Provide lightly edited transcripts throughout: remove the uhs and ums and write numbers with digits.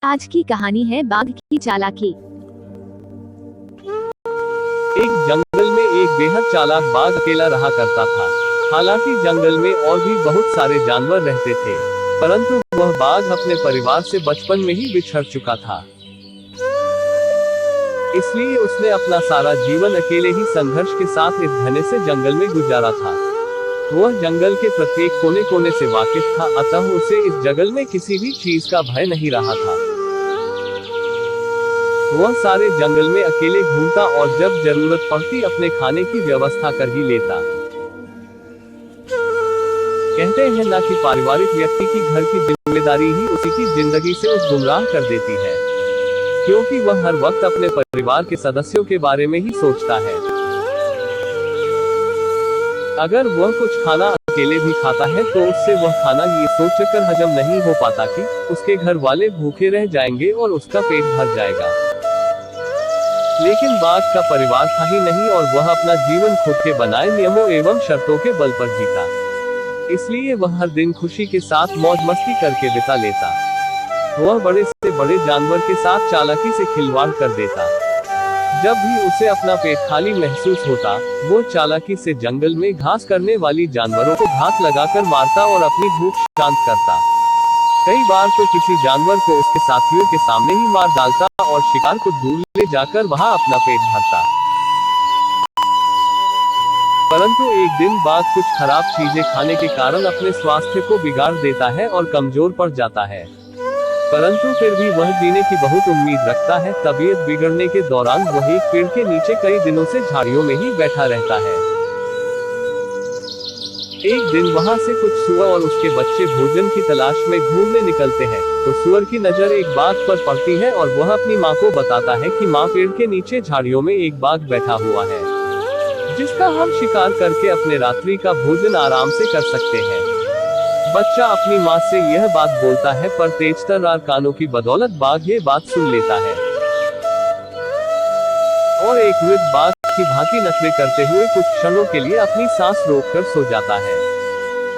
आज की कहानी है बाघ की चालाकी। एक जंगल में एक बेहद चालाक बाघ अकेला रहा करता था। हालांकि जंगल में और भी बहुत सारे जानवर रहते थे, परंतु वह बाघ अपने परिवार से बचपन में ही बिछड़ चुका था। इसलिए उसने अपना सारा जीवन अकेले ही संघर्ष के साथ इस घने से जंगल में गुजारा था। वह जंगल के प्रत्येक कोने कोने से वाकिफ था, अतः उसे इस जंगल में किसी भी चीज का भय नहीं रहा था। वह सारे जंगल में अकेले घूमता और जब जरूरत पड़ती अपने खाने की व्यवस्था कर ही लेता। कहते हैं ना कि पारिवारिक व्यक्ति की घर की जिम्मेदारी ही उसी की जिंदगी से उस गुमराह कर देती है, क्योंकि वह हर वक्त अपने परिवार के सदस्यों के बारे में ही सोचता है। अगर वह कुछ खाना अकेले भी खाता है तो उससे वह खाना ये सोचकर हजम नहीं हो पाता कि उसके घर वाले भूखे रह जाएंगे और उसका पेट भर जाएगा। लेकिन बाघ का परिवार था ही नहीं और वह अपना जीवन खुद के बनाए नियमों एवं शर्तों के बल पर जीता। इसलिए वह हर दिन खुशी के साथ मौज मस्ती करके बिता लेता। वह बड़े से बड़े जानवर के साथ चालाकी से खिलवाड़ कर देता। जब भी उसे अपना पेट खाली महसूस होता, वो चालाकी से जंगल में घास करने वाली जानवरों को घात लगाकर मारता और अपनी भूख शांत करता। कई बार तो किसी जानवर को उसके साथियों के सामने ही मार डालता और शिकार को दूर ले जाकर वहां अपना पेट भरता। परंतु एक दिन बाघ कुछ खराब चीजें खाने के कारण अपने स्वास्थ्य को बिगाड़ देता है और कमजोर पड़ जाता है। परंतु फिर भी वह जीने की बहुत उम्मीद रखता है। तबीयत बिगड़ने के दौरान वह एक पेड़ के नीचे कई दिनों से झाड़ियों में ही बैठा रहता है। एक दिन वहां से कुछ सुअर और उसके बच्चे भोजन की तलाश में घूमने निकलते हैं, तो सुअर की नजर एक बाघ पर पड़ती है और वह अपनी माँ को बताता है कि माँ, पेड़ के नीचे झाड़ियों में एक बाघ बैठा हुआ है, जिसका हम शिकार करके अपने रात्रि का भोजन आराम से कर सकते हैं। बच्चा अपनी माँ से यह बात बोलता है, पर तेजतर्रार कानों की बदौलत बाघ ये बात सुन लेता है और एक वृद्ध बाघ की भांति नखरे करते हुए कुछ क्षणों के लिए अपनी सांस रोककर सो जाता है।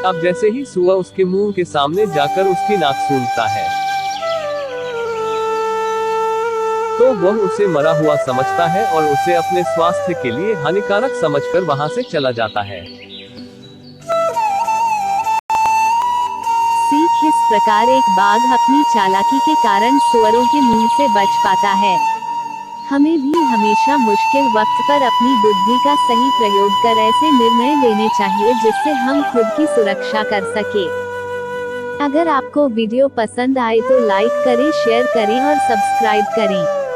अब जैसे ही सुअर उसके मुंह के सामने जाकर उसकी नाक सूंघता है, तो वह उसे मरा हुआ समझता है और उसे अपने स्वास्थ्य के लिए हानिकारक समझकर वहां से चला जाता है। सीख इस प्रकार एक बाघ अपनी चालाकी के कारण सुअरों के मुंह से बच पाता है। हमें भी हमेशा मुश्किल वक्त पर अपनी बुद्धि का सही प्रयोग कर ऐसे निर्णय लेने चाहिए जिससे हम खुद की सुरक्षा कर सके। अगर आपको वीडियो पसंद आए तो लाइक करें, शेयर करें और सब्सक्राइब करें।